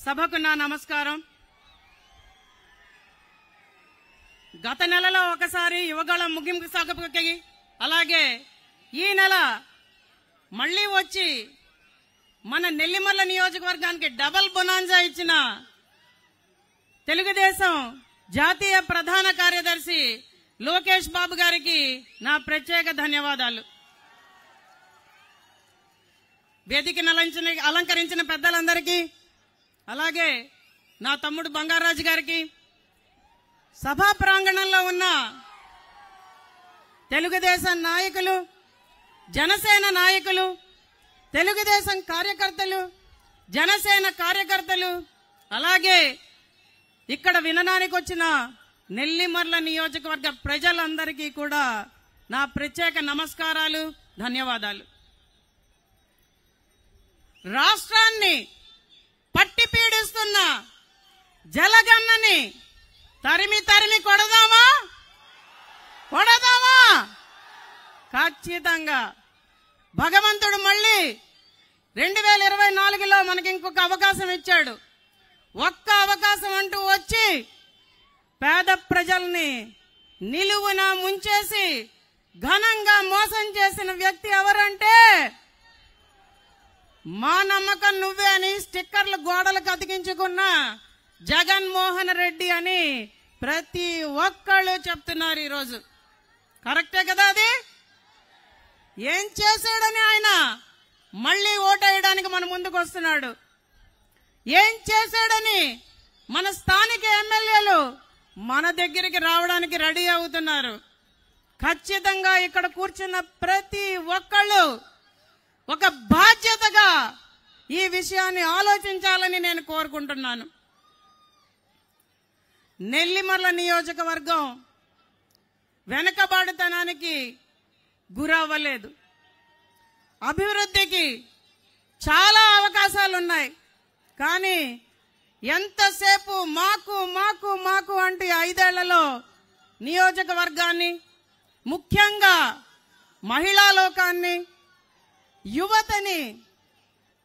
సభకు నా నమస్కారం. గత నెలలో ఒకసారి యువగళం ముగింపు సభకి, అలాగే ఈ నెల మళ్లీ వచ్చి మన నెల్లిమర్ల నియోజకవర్గానికి డబుల్ బొనాన్జా ఇచ్చిన తెలుగుదేశం జాతీయ ప్రధాన కార్యదర్శి లోకేష్ బాబు గారికి నా ప్రత్యేక ధన్యవాదాలు. వేదికను అలంకరించిన పెద్దలందరికీ, అలాగే నా తమ్ముడు బంగారాజు గారికి, సభా ప్రాంగణంలో ఉన్న తెలుగుదేశం నాయకులు, జనసేన నాయకులు, తెలుగుదేశం కార్యకర్తలు, జనసేన కార్యకర్తలు, అలాగే ఇక్కడ వినడానికి వచ్చిన నెల్లిమర్ల నియోజకవర్గ ప్రజలందరికీ కూడా నా ప్రత్యేక నమస్కారాలు, ధన్యవాదాలు. రాష్ట్రాన్ని పట్టి పీడిస్తున్న జలగన్నని తరిమి తరిమి కొడదామా? ఖచ్చితంగా. భగవంతుడు మళ్ళీ 2024లో మనకి ఇంకొక అవకాశం ఇచ్చాడు. ఒక్క అవకాశం అంటూ వచ్చి పేద ప్రజల్ని నిలువున ముంచేసి ఘనంగా మోసం చేసిన వ్యక్తి ఎవరంటే, మా నమ్మకం నువ్వే అని స్టిక్కర్లు గోడలకు అతికించుకున్న జగన్మోహన్ రెడ్డి అని ప్రతి ఒక్కళ్ళు చెప్తున్నారు ఈరోజు. కరెక్టే కదా? అది ఏం చేశాడని ఆయన మళ్లీ ఓటేయడానికి మన ముందుకు వస్తున్నాడు. ఏం చేశాడని మన స్థానిక ఎమ్మెల్యేలు మన దగ్గరికి రావడానికి రెడీ అవుతున్నారు. ఖచ్చితంగా ఇక్కడ కూర్చున్న ప్రతి ఒక్కళ్ళు ఒక బాధ్యతగా ఈ విషయాన్ని ఆలోచించాలని నేను కోరుకుంటున్నాను. నెల్లిమర్ల నియోజకవర్గం వెనకబాటుతనానికి గురవ్వలేదు. అభివృద్ధికి చాలా అవకాశాలున్నాయి. కానీ ఎంతసేపు మాకు మాకు మాకు అంటే 5 ఏళ్లలో నియోజకవర్గాన్ని, ముఖ్యంగా మహిళా లోకాన్ని, యువతని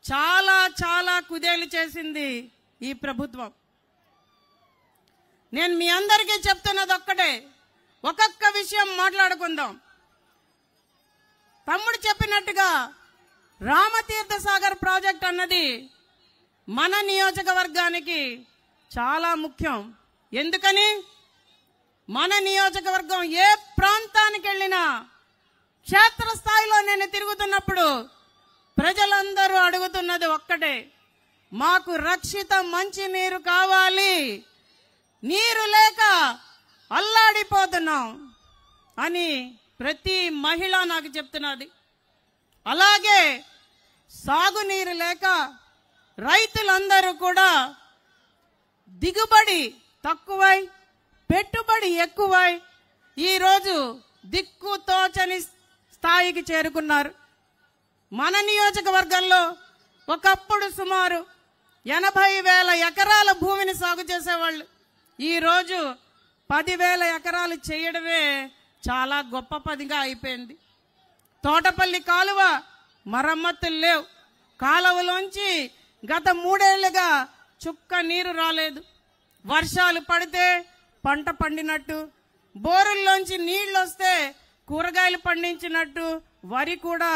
చాలా చాలా కుదేలు చేసింది ఈ ప్రభుత్వం. నేను మీ అందరికీ చెప్తున్నది ఒక్కటే, ఒక్కొక్క విషయం మాట్లాడుకుందాం. తమ్ముడు చెప్పినట్టుగా రామతీర్థ సాగర్ ప్రాజెక్ట్ అన్నది మన నియోజకవర్గానికి చాలా ముఖ్యం. ఎందుకని? మన నియోజకవర్గం ఏ ప్రాంతానికి వెళ్ళినా, క్షేత్రస్థాయిలో నేను తిరుగుతున్నప్పుడు ప్రజలందరూ అడుగుతున్నది ఒక్కటే, మాకు రక్షిత మంచినీరు కావాలి, నీరు లేక అల్లాడిపోతున్నాం అని ప్రతి మహిళ నాకు చెప్తున్నది. అలాగే సాగునీరు లేక రైతులందరూ కూడా దిగుబడి తక్కువై పెట్టుబడి ఎక్కువై ఈరోజు దిక్కుతోచని స్థాయికి చేరుకున్నారు. మన నియోజకవర్గంలో ఒకప్పుడు సుమారు 80,000 ఎకరాల భూమిని సాగు చేసేవాళ్ళు. ఈరోజు 10,000 ఎకరాలు చేయడమే చాలా గొప్ప పనిగా అయిపోయింది. తోటపల్లి కాలువ మరమ్మతులు లేవు. కాలువలోంచి గత 3 ఏళ్లుగా చుక్క నీరు రాలేదు. వర్షాలు పడితే పంట పండినట్టు, బోరుల్లోంచి నీళ్లు వస్తే కూరగాయలు పండించినట్టు, వరి కూడా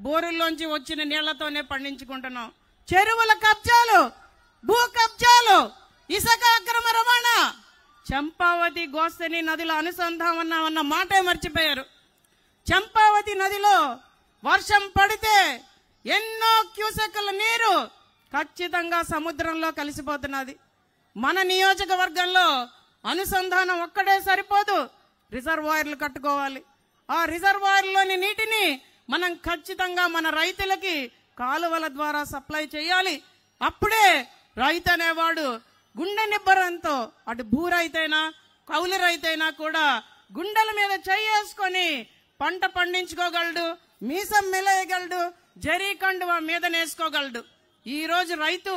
బోరుల్లోంచి వచ్చిన నీళ్లతోనే పండించుకుంటున్నాం. చెరువుల కబ్జాలు, భూ కబ్జాలు, ఇసుక అక్రమ రవాణా, చంపావతి గోస్తని నదుల అనుసంధానం అన్న మాటే మర్చిపోయారు. చంపావతి నదిలో వర్షం పడితే ఎన్నో క్యూసెక్కుల నీరు ఖచ్చితంగా సముద్రంలో కలిసిపోతున్నది. మన నియోజకవర్గంలో అనుసంధానం ఒక్కడే సరిపోదు, రిజర్వాయర్లు కట్టుకోవాలి. ఆ రిజర్వాయర్లోని నీటిని మనం ఖచ్చితంగా మన రైతులకి కాలువల ద్వారా సప్లై చేయాలి. అప్పుడే రైతు అనేవాడు గుండె నిబ్బరంతో, అటు భూ రైతైనా కౌలు రైతైనా కూడా గుండెల మీద చేసుకొని పంట పండించుకోగలడు, మీసం మెలేయగలడు, జరీ కండువా మీద నేసుకోగలడు. ఈ రోజు రైతు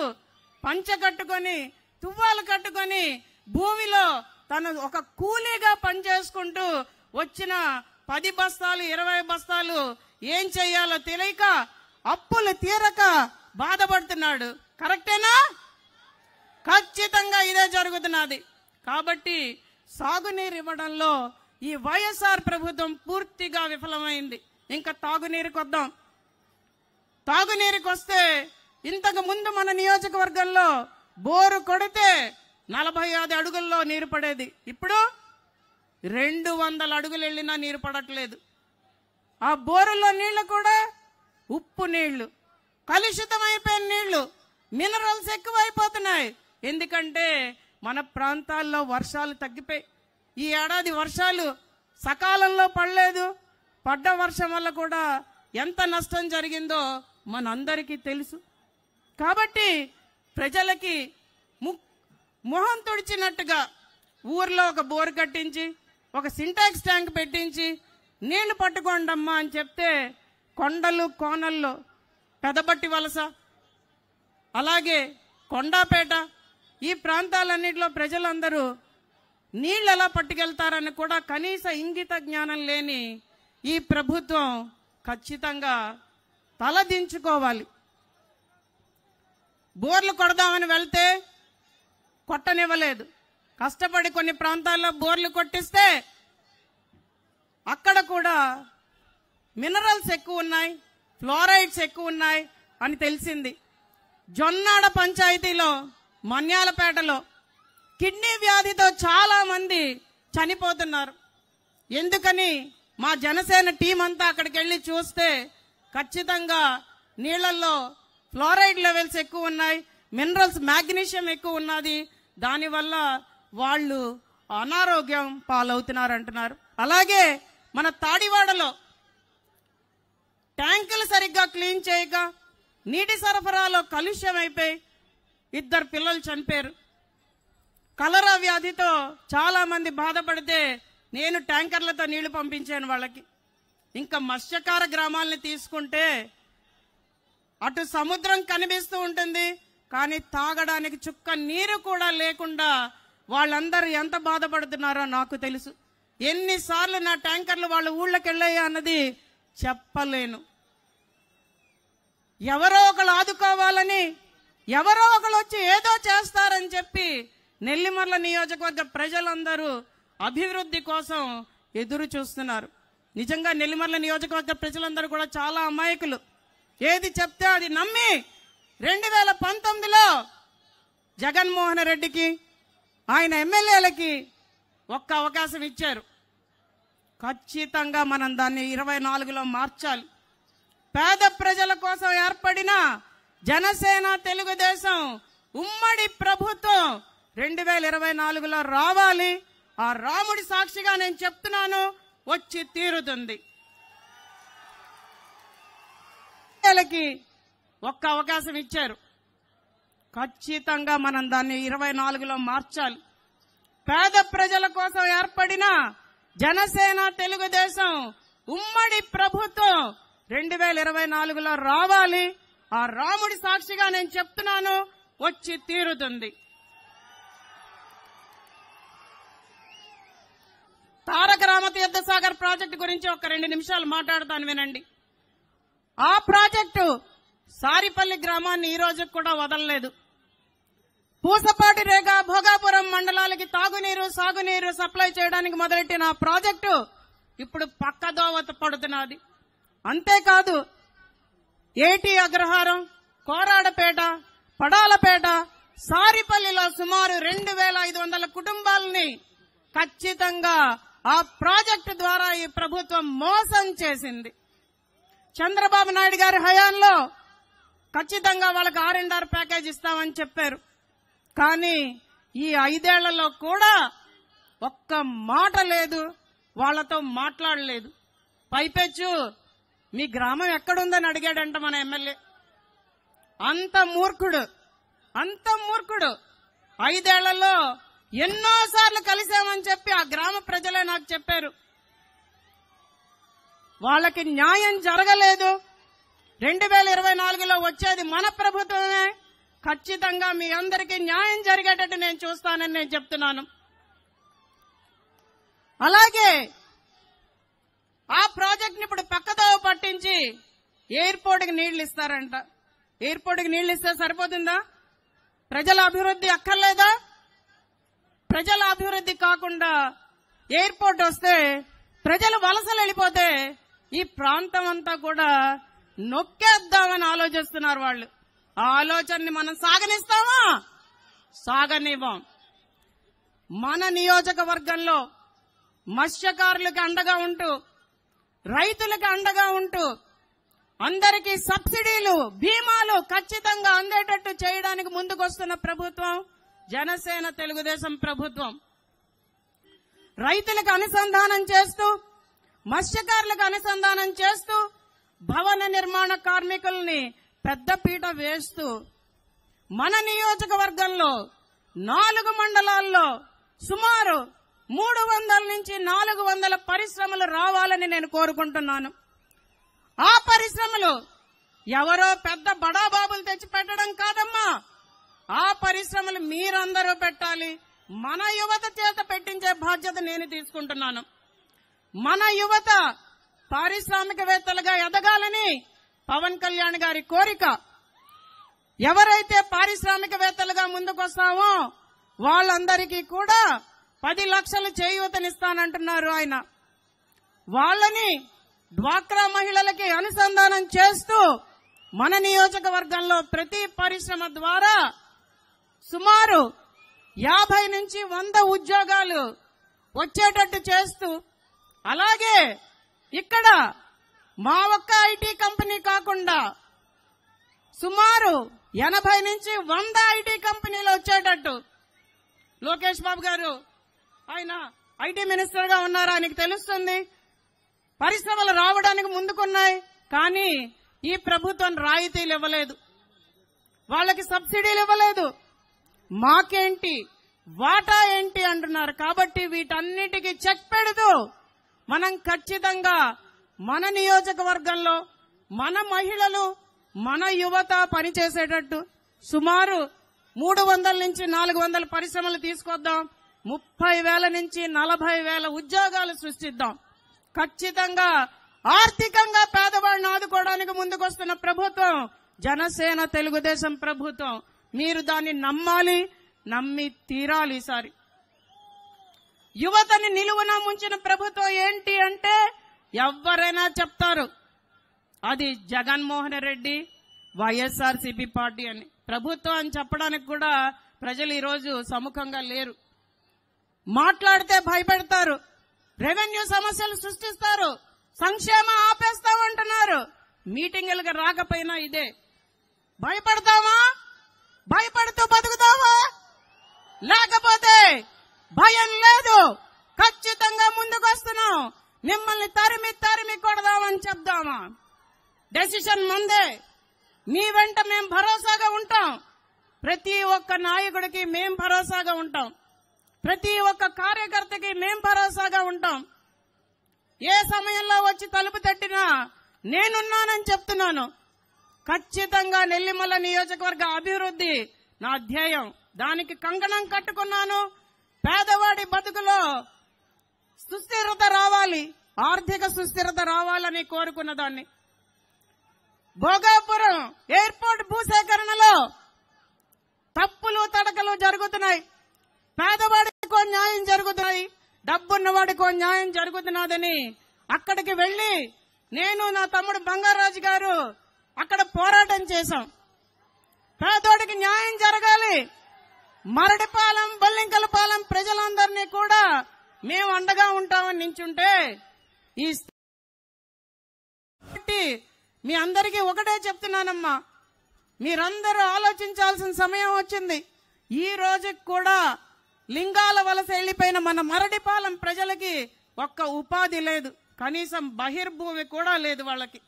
పంచ కట్టుకొని, తువ్వాలు కట్టుకొని భూమిలో తను ఒక కూలీగా పనిచేసుకుంటూ వచ్చిన 10 బస్తాలు 20 బస్తాలు ఏం చెయ్యాలో తెలియక, అప్పులు తీరక బాధపడుతున్నాడు. కరెక్టేనా? ఖచ్చితంగా ఇదే జరుగుతున్నది. కాబట్టి సాగునీరు ఇవ్వడంలో ఈ వైఎస్ఆర్ ప్రభుత్వం పూర్తిగా విఫలమైంది. ఇంకా తాగునీరుకి వద్దాం. తాగునీరుకి వస్తే ఇంతకు ముందు మన నియోజకవర్గంలో బోరు కొడితే 45 అడుగుల్లో నీరు పడేది. ఇప్పుడు 200 అడుగులు వెళ్ళినా నీరు పడట్లేదు. ఆ బోరులో నీళ్లు కూడా ఉప్పు నీళ్లు, కలుషితమైపోయిన నీళ్లు, మినరల్స్ ఎక్కువైపోతున్నాయి. ఎందుకంటే మన ప్రాంతాల్లో వర్షాలు తగ్గిపోయి ఈ ఏడాది వర్షాలు సకాలంలో పడలేదు. పడ్డ వర్షం వల్ల కూడా ఎంత నష్టం జరిగిందో మనందరికీ తెలుసు. కాబట్టి ప్రజలకి మొహం తుడిచినట్టుగా ఊర్లో ఒక బోరు కట్టించి ఒక సింటాక్స్ ట్యాంక్ పెట్టించి నీళ్లు పట్టుకోండమ్మా అని చెప్తే కొండలు కోనల్లో పెదబట్టి వలస, అలాగే కొండాపేట ఈ ప్రాంతాలన్నింటిలో ప్రజలందరూ నీళ్ళు ఎలా పట్టుకెళ్తారని కూడా కనీస ఇంగిత జ్ఞానం లేని ఈ ప్రభుత్వం ఖచ్చితంగా తలదించుకోవాలి. బోర్లు కొడదామని వెళ్తే కొట్టనివ్వలేదు. కష్టపడి కొన్ని ప్రాంతాల్లో బోర్లు కొట్టిస్తే అక్కడ కూడా మినరల్స్ ఎక్కువ ఉన్నాయి, ఫ్లోరైడ్స్ ఎక్కువ ఉన్నాయి అని తెలిసింది. జొన్నాడ పంచాయతీలో మన్యాలపేటలో కిడ్నీ వ్యాధితో చాలా మంది చనిపోతున్నారు. ఎందుకని మా జనసేన టీం అంతా అక్కడికి వెళ్ళి చూస్తే ఖచ్చితంగా నీళ్లలో ఫ్లోరైడ్ లెవెల్స్ ఎక్కువ ఉన్నాయి, మినరల్స్ మ్యాగ్నీషియం ఎక్కువ ఉన్నది. దానివల్ల వాళ్ళు అనారోగ్యం పాలవుతున్నారు అంటున్నారు. అలాగే మన తాడివాడలో ట్యాంకులు సరిగ్గా క్లీన్ చేయక నీటి సరఫరాలో కలుష్యం అయిపోయి 2 పిల్లలు చనిపోయారు. కలరా వ్యాధితో చాలా మంది బాధపడితే నేను ట్యాంకర్లతో నీళ్లు పంపించాను వాళ్ళకి. ఇంకా మత్స్యకార గ్రామాలని తీసుకుంటే అటు సముద్రం కనిపిస్తూ ఉంటుంది, కానీ తాగడానికి చుక్క నీరు కూడా లేకుండా వాళ్ళందరూ ఎంత బాధపడుతున్నారో నాకు తెలుసు. ఎన్నిసార్లు నా ట్యాంకర్లు వాళ్ళ ఊళ్ళకి వెళ్ళాయా అన్నది చెప్పలేను. ఎవరో ఒకళ్ళు ఆదుకోవాలని, ఎవరో ఒకళ్ళు వచ్చి ఏదో చేస్తారని చెప్పి నెల్లిమర్ల నియోజకవర్గ ప్రజలందరూ అభివృద్ధి కోసం ఎదురు చూస్తున్నారు. నిజంగా నెల్లిమర్ల నియోజకవర్గ ప్రజలందరూ కూడా చాలా అమాయకులు. ఏది చెప్తే అది నమ్మి 2019లో జగన్మోహన్ రెడ్డికి ఆయన ఎమ్మెల్యేలకి ఒక్క అవకాశం ఇచ్చారు. ఖచ్చితంగా మనం దాన్ని 24లో మార్చాలి. పేద ప్రజల కోసం ఏర్పడిన జనసేన తెలుగుదేశం ఉమ్మడి ప్రభుత్వం 2024లో రావాలి. ఆ రాముడి సాక్షిగా నేను చెప్తున్నాను, వచ్చి తీరుతుంది. ఒక్క అవకాశం ఇచ్చారు. ఖచ్చితంగా మనం దాన్ని 24లో మార్చాలి. పేద ప్రజల కోసం ఏర్పడిన జనసేన తెలుగుదేశం ఉమ్మడి ప్రభుత్వం 2024లో రావాలి. ఆ రాముడి సాక్షిగా నేను చెప్తున్నాను, వచ్చి తీరుతుంది. తారక రామతీర్థ సాగర్ ప్రాజెక్టు గురించి ఒక 2 నిమిషాలు మాట్లాడతాను, వినండి. ఆ ప్రాజెక్టు సారిపల్లి గ్రామాన్ని ఈ రోజు కూడా వదలలేదు. పూసపాటి రేగ భోగాపురం మండలాలకి తాగునీరు సాగునీరు సప్లై చేయడానికి మొదలెట్టిన ఆ ప్రాజెక్టు ఇప్పుడు పక్కదోవ పడుతున్నది. అంతేకాదు ఏటి అగ్రహారం, కోరాడపేట, పడాలపేట, సారిపల్లిలో సుమారు 2500 కుటుంబాలని ఖచ్చితంగా ఆ ప్రాజెక్టు ద్వారా ఈ ప్రభుత్వం మోసం చేసింది. చంద్రబాబు నాయుడు గారి హయాంలో ఖచ్చితంగా వాళ్ళకి R&R ప్యాకేజ్ ఇస్తామని చెప్పారు. కానీ ఈ 5 ఏళ్లలో కూడా ఒక్క మాట లేదు, వాళ్లతో మాట్లాడలేదు. పైపెచ్చు మీ గ్రామం ఎక్కడుందని అడిగాడంట మన ఎమ్మెల్యే. అంత మూర్ఖుడు, అంత మూర్ఖుడు. 5 ఏళ్లలో ఎన్నోసార్లు కలిశామని చెప్పి ఆ గ్రామ ప్రజలే నాకు చెప్పారు. వాళ్ళకి న్యాయం జరగలేదు. 2024లో వచ్చేది మన ప్రభుత్వమే. ఖచ్చితంగా మీ అందరికీ న్యాయం జరిగేటట్టు నేను చూస్తానని నేను చెప్తున్నాను. అలాగే ఆ ప్రాజెక్ట్ ని ఇప్పుడు పక్కదోవ పట్టించి ఎయిర్పోర్ట్ కి నీళ్లు ఇస్తారంట. ఎయిర్పోర్ట్ కి నీళ్లు ఇస్తే సరిపోతుందా? ప్రజల అభివృద్ధి అక్కర్లేదా? ప్రజల అభివృద్ధి కాకుండా ఎయిర్పోర్ట్ వస్తే ప్రజలు వలసలు వెళ్ళిపోతే ఈ ప్రాంతం అంతా కూడా నొక్కేద్దామని ఆలోచిస్తున్నారు వాళ్ళు. ఆ ఆలోచనని మనం సాగనిస్తామా? సాగనివ్వం. మన నియోజకవర్గంలో మత్స్యకారులకు అండగా ఉంటూ, రైతులకు అండగా ఉంటూ, అందరికీ సబ్సిడీలు, బీమాలు ఖచ్చితంగా అందేటట్టు చేయడానికి ముందుకొస్తున్న ప్రభుత్వం జనసేన తెలుగుదేశం ప్రభుత్వం. రైతులకు అనుసంధానం చేస్తూ, మత్స్యకారులకు అనుసంధానం చేస్తూ, భవన నిర్మాణ కార్మికుల్ని పెద్దపీట వేస్తూ మన నియోజకవర్గంలో 4 మండలాల్లో సుమారు 300 నుంచి 400 పరిశ్రమలు రావాలని నేను కోరుకుంటున్నాను. ఆ పరిశ్రమలు ఎవరో పెద్ద బడాబాబులు తెచ్చి పెట్టడం కాదమ్మా. ఆ పరిశ్రమలు మీరందరూ పెట్టాలి. మన యువత చేత పెట్టించే బాధ్యత నేను తీసుకుంటున్నాను. మన యువత పారిశ్రామికవేత్తలుగా ఎదగాలని పవన్ కళ్యాణ్ గారి కోరిక. ఎవరైతే పారిశ్రామికవేత్తలుగా ముందుకొస్తామో వాళ్ళందరికీ కూడా 10 లక్షలు చేయూతనిస్తానంటున్నారు ఆయన. వాళ్ళని డ్వాక్రా మహిళలకి అనుసంధానం చేస్తూ మన నియోజకవర్గంలో ప్రతి పరిశ్రమ ద్వారా సుమారు 50 నుంచి 100 ఉద్యోగాలు వచ్చేటట్టు చేస్తూ, అలాగే ఇక్కడ మా ఒక్క ఐటీ కంపెనీ కాకుండా సుమారు 80 నుంచి 100 ఐటీ కంపెనీలు వచ్చేటట్టు. లోకేష్ బాబు గారు ఆయన ఐటీ మినిస్టర్ గా ఉన్నారు, ఆయనకు తెలుస్తుంది. పరిశ్రమలు రావడానికి ముందుకున్నాయి, కానీ ఈ ప్రభుత్వం రాయితీలు ఇవ్వలేదు, వాళ్ళకి సబ్సిడీలు ఇవ్వలేదు. మాకేంటి వాటా ఏంటి అంటున్నారు. కాబట్టి వీటన్నిటికీ చెక్ పెడుతూ మనం ఖచ్చితంగా మన నియోజకవర్గంలో మన మహిళలు, మన యువత పనిచేసేటట్టు సుమారు 300 నుంచి 400 పరిశ్రమలు తీసుకొద్దాం. 30,000 నుంచి 40,000 ఉద్యోగాలు సృష్టిద్దాం. ఖచ్చితంగా ఆర్థికంగా పేదవాడిని ఆదుకోవడానికి ముందుకొస్తున్న ప్రభుత్వం జనసేన తెలుగుదేశం ప్రభుత్వం. మీరు దాన్ని నమ్మాలి, నమ్మి తీరాలి. ఈసారి యువతని నిలువున ముంచిన ప్రభుత్వం ఏంటి అంటే ఎవరైనా చెప్తారు అది జగన్మోహన్ రెడ్డి, వైఎస్ఆర్సీపీ పార్టీ అని. ప్రభుత్వం అని చెప్పడానికి కూడా ప్రజలు ఈరోజు సముఖంగా లేరు. మాట్లాడితే భయపెడతారు, రెవెన్యూ సమస్యలు సృష్టిస్తారు, సంక్షేమం ఆపేస్తామంటున్నారు. మీటింగులకు రాకపోయినా ఇదే. భయపడతామా? భయపడుతూ బతుకుతామా? లేకపోతే భయం లేదు, ఖచ్చితంగా ముందుకొస్తున్నాం, మిమ్మల్ని తరిమి తరిమి కొడదామని చెప్దామా? డెసిషన్ ముందే. మీ వెంట మేం భరోసాగా ఉంటాం. ప్రతి ఒక్క నాయకుడికి మేం భరోసాగా ఉంటాం. ప్రతి ఒక్క కార్యకర్తకి మేం భరోసాగా ఉంటాం. ఏ సమయంలో వచ్చి తలుపు తట్టినా నేనున్నానని చెప్తున్నాను. ఖచ్చితంగా నెల్లిమల్ల నియోజకవర్గ అభివృద్ధి నా ధ్యేయం. దానికి కంకణం కట్టుకున్నాను. పేదవాడి బతుకులో సుస్థిరత రావాలి, ఆర్థిక సుస్థిరత రావాలని కోరుకున్న దాన్ని. భోగాపురం ఎయిర్పోర్ట్ భూసేకరణలో తప్పులు తడకలు జరుగుతున్నాయి. పేదవాడికో న్యాయం జరుగుతున్నాయి, డబ్బున్నవాడికో న్యాయం జరుగుతున్నదని అక్కడికి వెళ్లి నేను, నా తమ్ముడు బంగారాజు గారు అక్కడ పోరాటం చేశాం. పేదోడికి న్యాయం జరగాలి. మరడిపాలెం, బొల్లింకలపాలెం ప్రజలందరినీ కూడా మేము అండగా ఉంటామని నించుంటే ఈ మీ అందరికీ ఒకటే చెప్తున్నానమ్మా, మీరందరూ ఆలోచించాల్సిన సమయం వచ్చింది. ఈ రోజుకి కూడా లింగాల వలస వెళ్లిపోయిన మన మరడిపాలెం ప్రజలకి ఒక్క ఉపాధి లేదు, కనీసం బహిర్భూమి కూడా లేదు. వాళ్ళకి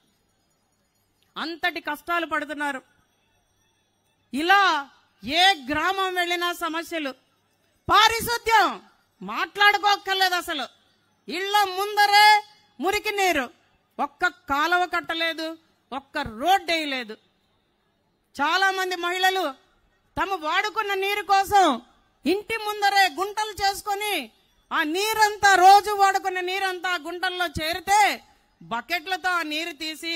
అంతటి కష్టాలు పడుతున్నారు. ఇలా ఏ గ్రామం వెళ్లినా సమస్యలు. పారిశుద్ధ్యం మాట్లాడుకోక్కర్లేదు అసలు. ఇళ్ల ముందరే మురికి నీరు, ఒక్క కాలువ కట్టలేదు, ఒక్క రోడ్డు వేయలేదు. చాలా మంది మహిళలు తమ వాడుకున్న నీరు కోసం ఇంటి ముందరే గుంటలు చేసుకుని ఆ నీరంతా, రోజు వాడుకున్న నీరంతా గుంటల్లో చేరితే బకెట్లతో ఆ నీరు తీసి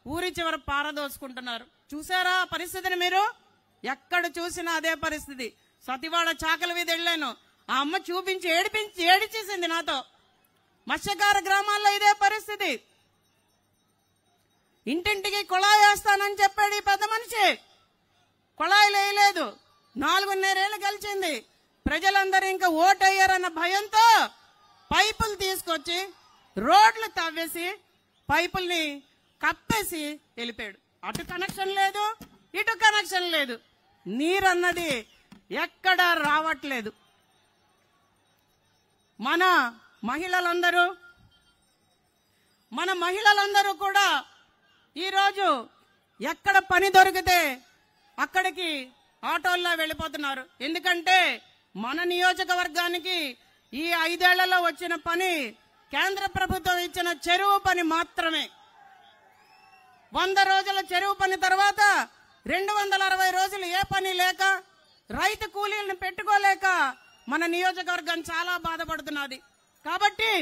ఊరి చివర పారదోసుకుంటున్నారు. చూసారా పరిస్థితిని మీరు? ఎక్కడ చూసినా అదే పరిస్థితి. సతివాడ చాకల వీధి వెళ్ళాను, ఆ అమ్మ చూపించి ఏడిచేసింది నాతో. మత్స్యకార గ్రామాల్లో ఇదే పరిస్థితి. ఇంటింటికి కుళాయి వేస్తానని చెప్పాడు ఈ పెద్ద మనిషి, కుళాయిలు వేయలేదు. 4.5 ఏళ్ళు గెలిచింది. ప్రజలందరూ ఇంకా ఓటయ్యారన్న భయంతో పైపులు తీసుకొచ్చి రోడ్లు తవ్వేసి పైపుల్ని కప్పేసి వెళ్ళిపోయాడు. అటు కనెక్షన్ లేదు, ఇటు కనెక్షన్ లేదు. నీరన్నది ఎక్కడా రావట్లేదు. మన మహిళలందరూ కూడా ఈరోజు ఎక్కడ పని దొరికితే అక్కడికి ఆటోల్లో వెళ్ళిపోతున్నారు. ఎందుకంటే మన నియోజకవర్గానికి ఈ 5 ఏళ్లలో వచ్చిన పని కేంద్ర ప్రభుత్వం ఇచ్చిన చెరువు పని మాత్రమే. 100 రోజుల చెరువు పని తర్వాత 260 రోజులు ఏ పని లేక రైతు కూలీలను పెట్టుకోలేక మన నియోజకవర్గం చాలా బాధపడుతున్నది. కాబట్టి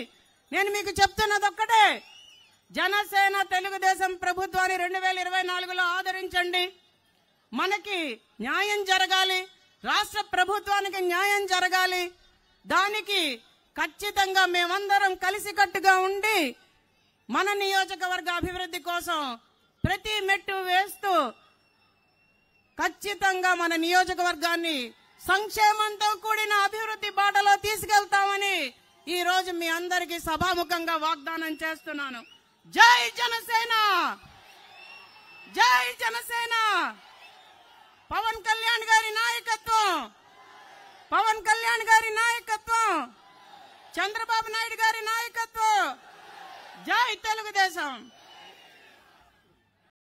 నేను మీకు చెప్తున్నది ఒక్కటే, జనసేన తెలుగుదేశం ప్రభుత్వాన్ని 2024లో ఆదరించండి. మనకి న్యాయం జరగాలి, రాష్ట్ర ప్రభుత్వానికి న్యాయం జరగాలి. దానికి ఖచ్చితంగా మేమందరం కలిసికట్టుగా ఉండి మన నియోజకవర్గ అభివృద్ధి కోసం ప్రతి మెట్టు వేస్తూ ఖచ్చితంగా మన నియోజకవర్గాన్ని సంక్షేమంతో కూడిన అభివృద్ధి బాటలో తీసుకెళ్తామని ఈ రోజు మీ అందరికీ సభాముఖంగా వాగ్దానం చేస్తున్నాను. జై జనసేన, జై జనసేన. పవన్ కళ్యాణ్ గారి నాయకత్వం, పవన్ కళ్యాణ్ గారి నాయకత్వం, చంద్రబాబు నాయుడు గారి నాయకత్వం. జై తెలుగుదేశం.